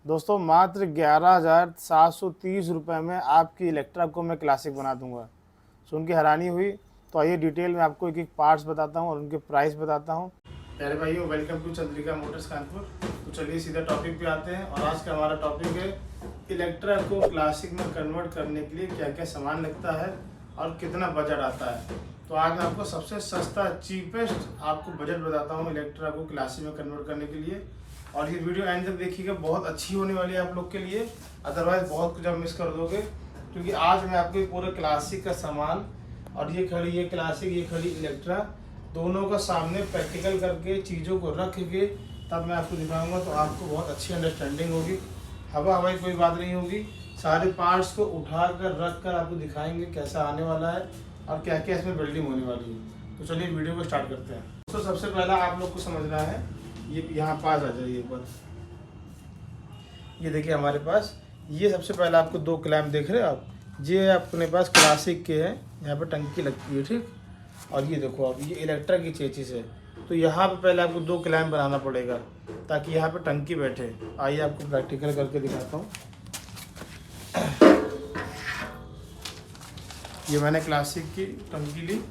दोस्तों मात्र 11,730 रुपये में आपकी इलेक्ट्रा को मैं क्लासिक बना दूंगा। सुन के हैरानी हुई? तो आइए डिटेल में आपको एक एक पार्ट्स बताता हूं और उनके प्राइस बताता हूं। प्यारे भाइयों, welcome to Chandrika motors Kanpur. तो चलिए सीधा टॉपिक पे आते हैं और आज का हमारा टॉपिक है इलेक्ट्रा को क्लासिक में कन्वर्ट करने के लिए क्या क्या सामान लगता है और कितना बजट आता है। तो आज मैं आपको सबसे सस्ता चीपेस्ट आपको बजट बताता हूँ इलेक्ट्रा को क्लासिक में कन्वर्ट करने के लिए। और ये वीडियो एंड तक देखिएगा, बहुत अच्छी होने वाली है आप लोग के लिए, अदरवाइज बहुत कुछ आप मिस कर दोगे। क्योंकि आज मैं आपको पूरे क्लासिक का सामान और ये खड़ी है क्लासिक, ये खड़ी इलेक्ट्रा, दोनों का सामने प्रैक्टिकल करके चीज़ों को रख के तब मैं आपको दिखाऊंगा। तो आपको बहुत अच्छी अंडरस्टैंडिंग होगी, हवाई कोई बात नहीं होगी। सारे पार्ट्स को उठा कर रख कर आपको दिखाएंगे कैसा आने वाला है और क्या क्या इसमें बिल्डिंग होने वाली है। तो चलिए वीडियो को स्टार्ट करते हैं। तो सबसे पहला आप लोग को समझना है, ये यहाँ पास आ जाइए एक बार। ये देखिए हमारे पास ये सबसे पहले आपको दो क्लैम्प देख रहे हैं आप, ये अपने पास क्लासिक के हैं, यहाँ पे टंकी लगती है, ठीक। और ये देखो आप, ये इलेक्ट्रा की चेचिस है। तो यहाँ पे पहले आपको दो क्लैम्प बनाना पड़ेगा ताकि यहाँ पे टंकी बैठे। आइए आपको प्रैक्टिकल करके दिखाता हूँ। ये मैंने क्लासिक की टंकी ली,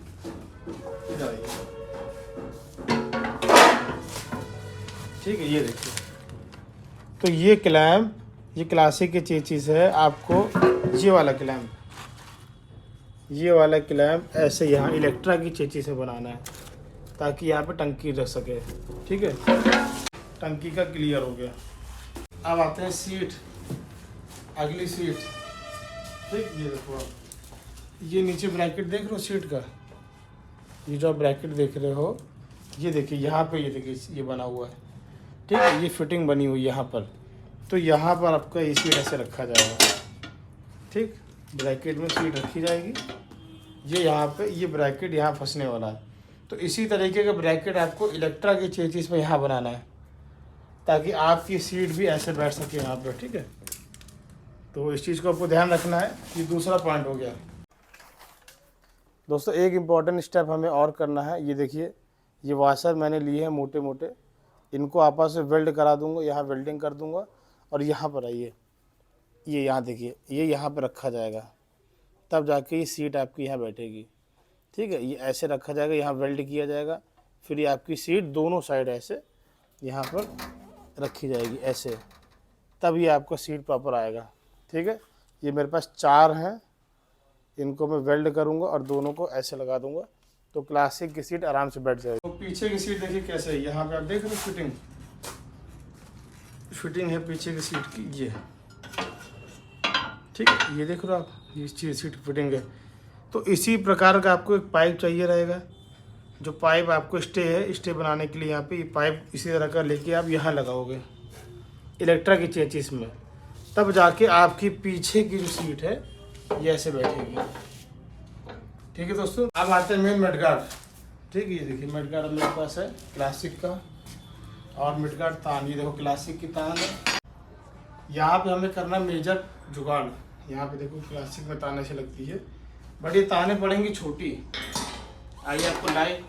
ठीक है। ये देखिए, तो ये क्लैम्प, ये क्लासिक की चीज़ है। आपको ये वाला क्लैम्प, ये वाला क्लैम्प ऐसे यहाँ इलेक्ट्रा की चेची से बनाना है ताकि यहाँ पे टंकी रख सके, ठीक है। टंकी का क्लियर हो गया। अब आते हैं सीट, अगली सीट, ठीक। ये देखो आप, ये नीचे ब्रैकेट देख रहे हो सीट का, ये जो आप ब्रैकेट देख रहे हो, ये देखिए यहाँ पे, ये देखिए ये बना हुआ है, ठीक है। ये फिटिंग बनी हुई यहाँ पर। तो यहाँ पर आपका ये सीट ऐसे रखा जाएगा, ठीक। ब्रैकेट में सीट रखी जाएगी, ये यहाँ पे, ये ब्रैकेट यहाँ फंसने वाला है। तो इसी तरीके का ब्रैकेट आपको इलेक्ट्रा की चेचिस में यहाँ बनाना है ताकि आपकी सीट भी ऐसे बैठ सके यहाँ पर, ठीक है। तो इस चीज़ को आपको ध्यान रखना है। ये दूसरा पॉइंट हो गया। दोस्तों एक इम्पॉर्टेंट स्टेप हमें और करना है। ये देखिए, ये वाशर मैंने लिए हैं मोटे मोटे, इनको आपस में वेल्ड करा दूंगा, यहाँ वेल्डिंग कर दूंगा। और यहाँ पर आइए, ये यहाँ देखिए, ये यहाँ पर रखा जाएगा, तब जाके ये सीट आपकी यहाँ बैठेगी, ठीक है। ये ऐसे रखा जाएगा, यहाँ वेल्ड किया जाएगा, फिर ये आपकी सीट दोनों साइड ऐसे यहाँ पर रखी जाएगी ऐसे, तब ये आपका सीट प्रॉपर आएगा, ठीक है। ये मेरे पास 4 हैं, इनको मैं वेल्ड करूँगा और दोनों को ऐसे लगा दूँगा, तो क्लासिक की सीट आराम से बैठ जाएगी। तो पीछे की सीट देखिए कैसे है, यहाँ पे आप देख रहे हो फिटिंग है पीछे की सीट की, ये ठीक है। ये देख रहे हो आप, ये सीट फिटिंग है। तो इसी प्रकार का आपको एक पाइप चाहिए रहेगा, जो पाइप आपको स्टे बनाने के लिए यहाँ पे ये पाइप इसी तरह का लेके आप यहाँ लगाओगे इलेक्ट्रा की चेचिस में, तब जाके आपकी पीछे की जो सीट है ये ऐसे बैठेगी, ठीक है दोस्तों। अब आते हैं मेन मडगार्ड, ठीक है। ये देखिए मडगार्ड मेरे पास है क्लासिक का, और मडगार्ड तान, ये देखो क्लासिक की तान है। यहाँ पे हमें करना मेजर जुगाड़, यहाँ पे देखो क्लासिक में तान ऐसे लगती है, बट ये ताने पड़ेंगी छोटी। आइए आपको लाइव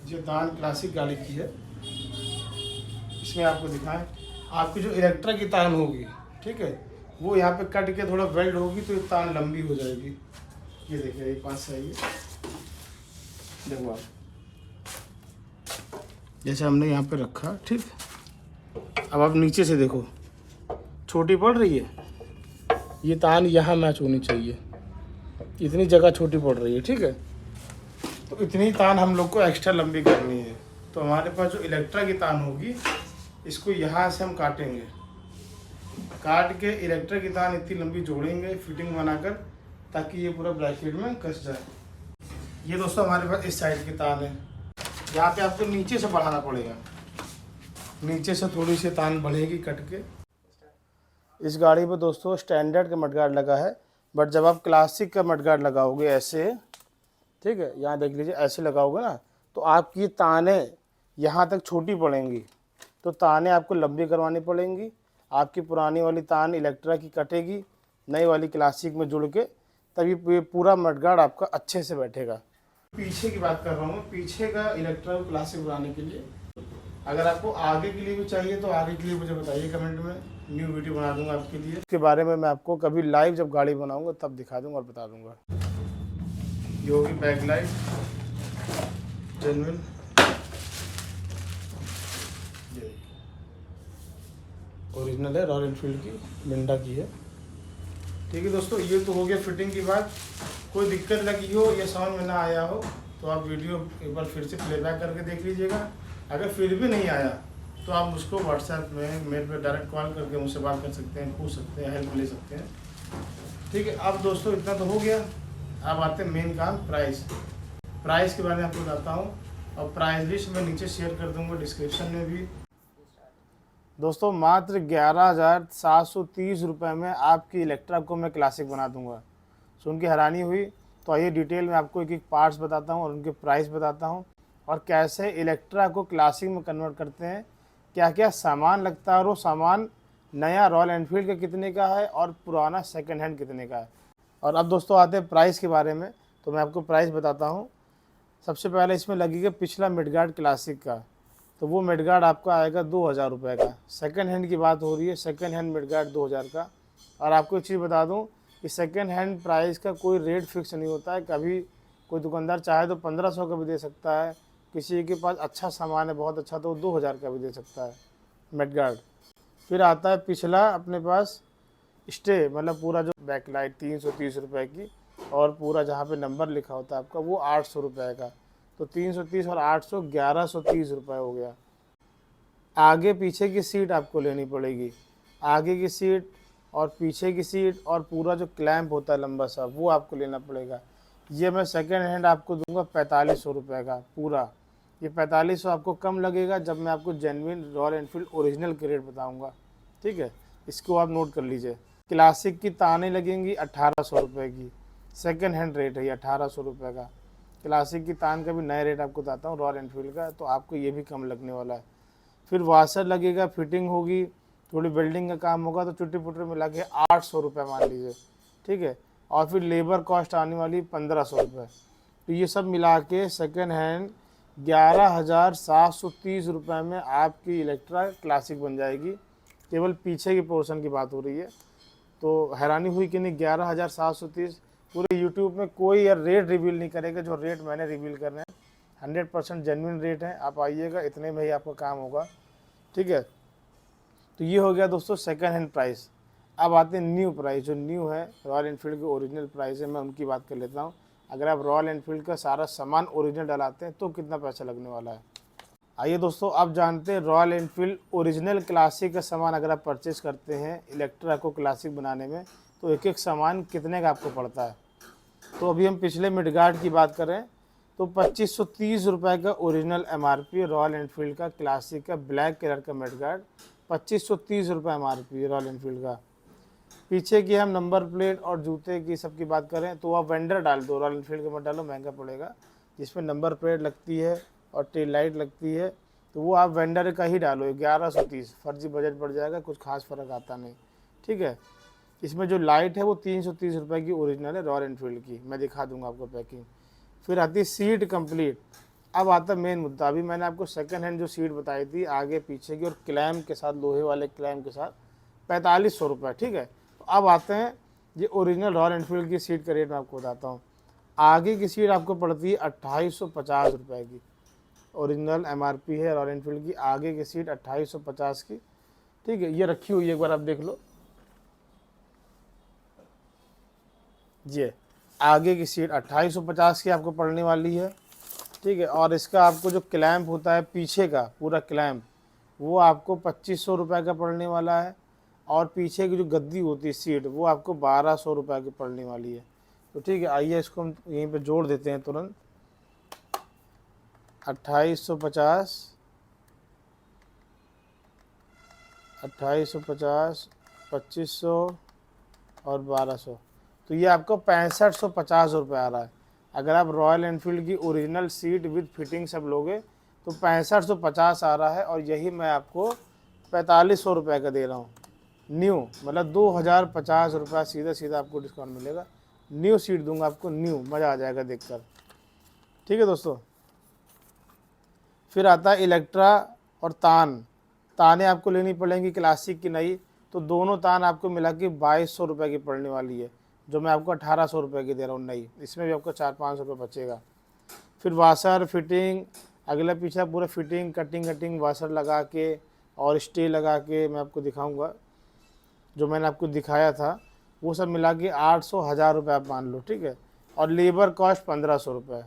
जो तान क्लासिक गाड़ी की है इसमें आपको दिखाएं। आपकी जो इलेक्ट्रा की तान होगी, ठीक है, वो यहाँ पे कट के थोड़ा वेल्ड होगी तो ये तान लंबी हो जाएगी। ये देखिए, एक पास से आइए, देखो आप, जैसे हमने यहाँ पे रखा, ठीक। अब आप नीचे से देखो, छोटी पड़ रही है, ये तान यहाँ मैच होनी चाहिए, इतनी जगह छोटी पड़ रही है, ठीक है। तो इतनी तान हम लोग को एक्स्ट्रा लंबी करनी है। तो हमारे पास जो इलेक्ट्रा की तान होगी, इसको यहाँ से हम काटेंगे, काट के इलेक्ट्रा की तान इतनी लंबी जोड़ेंगे फिटिंग बनाकर, ताकि ये पूरा ब्रैकेट में कस जाए। ये दोस्तों हमारे पास इस साइड की तान है, यहाँ पे आपको नीचे से बढ़ाना पड़ेगा, नीचे से थोड़ी सी तान बढ़ेगी कट के। इस गाड़ी पे दोस्तों स्टैंडर्ड का मडगार्ड लगा है, बट जब आप क्लासिक का मडगार्ड लगाओगे ऐसे, ठीक है, यहाँ देख लीजिए ऐसे लगाओगे ना, तो आपकी ताने यहाँ तक छोटी पड़ेंगी, तो ताने आपको लंबी करवानी पड़ेंगी। आपकी पुरानी वाली तान इलेक्ट्रा की कटेगी, नई वाली क्लासिक में जुड़ के, तभी पूरा मडगार्ड आपका अच्छे से बैठेगा। पीछे की बात कर रहा हूँ, पीछे का इलेक्ट्रा क्लासिक बनाने के लिए, अगर आपको आगे के लिए भी चाहिए तो आगे के लिए मुझे बताइए कमेंट में। न्यू वीडियो बना दूंगा आपके लिए। इसके बारे में मैं आपको कभी लाइव जब गाड़ी बनाऊंगा तब दिखा दूंगा और बता दूंगा। ये होगी बैक लाइट जेन्युइन, ओरिजिनल है, रॉयल एनफील्ड की, मिंडा की है। ठीक है दोस्तों, ये तो हो गया फिटिंग की बात। कोई दिक्कत लगी हो या समझ में ना आया हो तो आप वीडियो एक बार फिर से प्लेबैक करके देख लीजिएगा। अगर फिर भी नहीं आया तो आप मुझको व्हाट्सएप में मेल पे डायरेक्ट कॉल करके मुझसे बात कर सकते हैं, पूछ सकते हैं, हेल्प ले सकते हैं। ठीक है, अब दोस्तों इतना तो हो गया। अब आते हैं मेन काम, प्राइस। प्राइस के बारे में आपको बताता हूँ और प्राइस लिस्ट मैं नीचे शेयर कर दूँगा डिस्क्रिप्शन में भी। दोस्तों मात्र 11,730 रुपये में आपकी इलेक्ट्रा को मैं क्लासिक बना दूंगा। सुन के हैरानी हुई? तो आइए डिटेल में आपको एक एक पार्ट्स बताता हूं और उनके प्राइस बताता हूं और कैसे इलेक्ट्रा को क्लासिक में कन्वर्ट करते हैं, क्या क्या सामान लगता है और वो सामान नया रॉयल एनफील्ड का कितने का है और पुराना सेकंड हैंड कितने का है। और अब दोस्तों आते हैं प्राइस के बारे में। तो मैं आपको प्राइस बताता हूँ। सबसे पहले इसमें लगेगा पिछला मिडगार्ड क्लासिक का, तो वो मिडगार्ड आपका आएगा 2,000 रुपये का। सेकंड हैंड की बात हो रही है, सेकंड हैंड मिडगार्ड 2,000 का। और आपको एक चीज़ बता दूं कि सेकंड हैंड प्राइस का कोई रेट फिक्स नहीं होता है। कभी कोई दुकानदार चाहे तो 1,500 का भी दे सकता है, किसी के पास अच्छा सामान है बहुत अच्छा तो 2,000 का भी दे सकता है मिडगार्ड। फिर आता है पिछला अपने पास स्टे, मतलब पूरा जो बैकलाइट 330 रुपये की, और पूरा जहाँ पे नंबर लिखा होता है आपका वो 800 रुपये का। तो 330 और 800 1130 रुपये हो गया। आगे पीछे की सीट आपको लेनी पड़ेगी, आगे की सीट और पीछे की सीट और पूरा जो क्लैंप होता है लंबा सा वो आपको लेना पड़ेगा। ये मैं सेकेंड हैंड आपको दूंगा 4500 रुपये का पूरा। ये 4500 आपको कम लगेगा जब मैं आपको जेन्युइन रॉयल एनफील्ड ओरिजिनल के रेट बताऊँगा। ठीक है, इसको आप नोट कर लीजिए। क्लासिक की ताने लगेंगी 1800 रुपये की, सेकेंड हैंड रेट है ये 1800 रुपये का। क्लासिक की तान का भी नया रेट आपको बताता हूँ रॉयल एनफील्ड का, तो आपको ये भी कम लगने वाला है। फिर वाशर लगेगा, फिटिंग होगी, थोड़ी बिल्डिंग का काम होगा तो चुट्टी पुट्टी मिला के 800 रुपये मान लीजिए। ठीक है, और फिर लेबर कॉस्ट आने वाली 1,500 रुपये। तो ये सब मिला के सेकेंड हैंड 11,730 रुपये में आपकी इलेक्ट्रा क्लासिक बन जाएगी। केवल पीछे की पोर्शन की बात हो रही है। तो हैरानी हुई कि नहीं, 11,730। पूरे यूट्यूब में कोई यार रेट रिवील नहीं करेगा जो रेट मैंने रिवील करने हैं। 100% जेन्युइन रेट है, आप आइएगा, इतने में ही आपका काम होगा। ठीक है, तो ये हो गया दोस्तों सेकंड हैंड प्राइस। अब आते हैं न्यू प्राइस। जो न्यू है रॉयल एनफील्ड की ओरिजिनल प्राइस है, मैं उनकी बात कर लेता हूँ। अगर आप रॉयल एनफील्ड का सारा सामान ओरिजिनल डलाते हैं तो कितना पैसा लगने वाला है। आइए दोस्तों, आप जानते हैं रॉयल एनफील्ड ओरिजिनल क्लासिक का सामान अगर आप परचेज़ करते हैं इलेक्ट्रा को क्लासिक बनाने में तो एक एक सामान कितने का आपको पड़ता है। तो अभी हम पिछले मिडगार्ड की बात करें तो 2530 रुपये का ओरिजिनल MRP रॉयल एनफील्ड का क्लासिक का ब्लैक कलर का मिडगार्ड, 2530 रुपये MRP रॉयल एनफील्ड का। पीछे की हम नंबर प्लेट और जूते की सब की बात करें तो आप वेंडर डाल दो, रॉयल एनफील्ड का मत डालो, महंगा पड़ेगा। जिसमें नंबर प्लेट लगती है और टेल लाइट लगती है तो वो आप वेंडर का ही डालो। 1130 फर्जी बजट पड़ जाएगा, कुछ खास फ़र्क आता नहीं। ठीक है, इसमें जो लाइट है वो 330 रुपये की ओरिजिनल है रॉयल एनफील्ड की, मैं दिखा दूंगा आपको पैकिंग। फिर आती है सीट कंप्लीट। अब आता है मेन मुद्दा। अभी मैंने आपको सेकंड हैंड जो सीट बताई थी आगे पीछे की और क्लैम्प के साथ, लोहे वाले क्लैम्प के साथ 4500 रुपये। ठीक है, तो अब आते हैं ये ओरिजिनल रॉयल एनफील्ड की सीट का रेट मैं आपको बताता हूँ। आगे की सीट आपको पड़ती है 2850 रुपये की। ओरिजिनल MRP है रॉयल एनफील्ड की, आगे की सीट 2850 की। ठीक है, ये रखी हुई है, एक बार आप देख लो। ये आगे की सीट 2850 की आपको पड़ने वाली है। ठीक है, और इसका आपको जो क्लैंप होता है पीछे का पूरा क्लैंप वो आपको 2500 रुपये का पड़ने वाला है। और पीछे की जो गद्दी होती है सीट वो आपको 1200 रुपये की पड़ने वाली है। तो ठीक है, आइए इसको हम यहीं पे जोड़ देते हैं तुरंत। 2850, 2850, 2500 और 1200, तो ये आपको 6550 रुपये आ रहा है। अगर आप रॉयल एनफील्ड की ओरिजिनल सीट विद फिटिंग सब लोगे तो 6550 आ रहा है, और यही मैं आपको 4500 रुपये का दे रहा हूँ न्यू, मतलब 2050 रुपये सीधा सीधा आपको डिस्काउंट मिलेगा। न्यू सीट दूंगा आपको, न्यू, मज़ा आ जाएगा देखकर। ठीक है दोस्तों, फिर आता है इलेक्ट्रा और ताने आपको लेनी पड़ेंगी क्लासिक की नई। तो दोनों तान आपको मिला के 2200 रुपये की पड़ने वाली है, जो मैं आपको 1800 रुपये की दे रहा हूँ नई। इसमें भी आपको 400-500 रुपये बचेगा। फिर वाशर फिटिंग, अगला पीछा पूरा फिटिंग कटिंग वाशर लगा के और स्टे लगा के मैं आपको दिखाऊंगा। जो मैंने आपको दिखाया था वो सब मिला के 800-1000 रुपये आप मान लो, ठीक है। और लेबर कॉस्ट 1500 रुपये,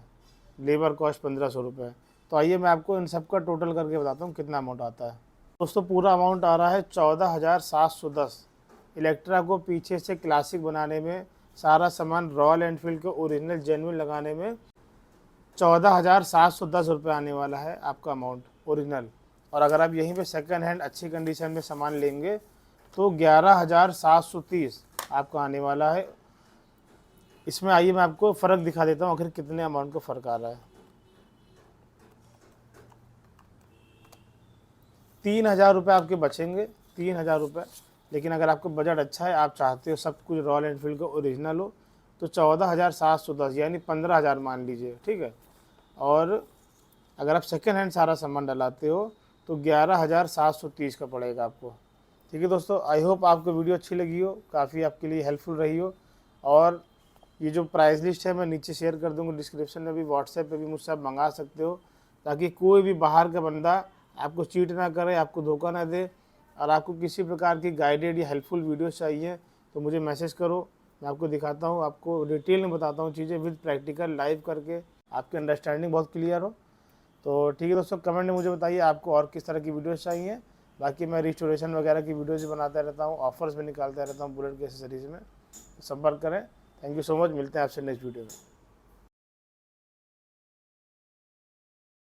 लेबर कॉस्ट 1500 रुपये। तो आइए मैं आपको इन सब का टोटल करके बताता हूँ कितना अमाउंट आता है। दोस्तों पूरा अमाउंट आ रहा है 14,710। इलेक्ट्रा को पीछे से क्लासिक बनाने में, सारा सामान रॉयल एनफील्ड के ओरिजिनल जेन्युइन लगाने में 14,710 रुपये आने वाला है आपका अमाउंट ओरिजिनल। और अगर आप यहीं पे सेकंड हैंड अच्छी कंडीशन में सामान लेंगे तो 11,730 आपका आने वाला है। इसमें आइए मैं आपको फ़र्क दिखा देता हूँ आखिर कितने अमाउंट का फ़र्क आ रहा है। 3,000 रुपये आपके बचेंगे, 3,000 रुपये। लेकिन अगर आपका बजट अच्छा है, आप चाहते हो सब कुछ रॉयल एनफील्ड का ओरिजिनल हो, तो 14,710 यानी 15,000 मान लीजिए, ठीक है। और अगर आप सेकेंड हैंड सारा सामान डलाते हो तो 11,730 का पड़ेगा आपको, ठीक है दोस्तों। आई होप आपको वीडियो अच्छी लगी हो, काफ़ी आपके लिए हेल्पफुल रही हो। और ये जो प्राइस लिस्ट है मैं नीचे शेयर कर दूँगा डिस्क्रिप्शन में भी, व्हाट्सएप पे भी मुझसे आप मंगा सकते हो, ताकि कोई भी बाहर का बंदा आपको चीट ना करे, आपको धोखा ना दे। और आपको किसी प्रकार की गाइडेड या हेल्पफुल वीडियो चाहिए तो मुझे मैसेज करो, मैं आपको दिखाता हूँ, आपको डिटेल में बताता हूँ चीज़ें विद प्रैक्टिकल लाइव करके, आपकी अंडरस्टैंडिंग बहुत क्लियर हो। तो ठीक है दोस्तों, कमेंट में मुझे बताइए आपको और किस तरह की वीडियोस चाहिए। बाकी मैं रिस्टोरेशन वगैरह की वीडियोस बनाता रहता हूँ, ऑफर्स में निकालता रहता हूँ बुलेट के एक्सेसरीज़ में। संपर्क करें। थैंक यू सो मच, मिलते हैं आपसे नेक्स्ट वीडियो में।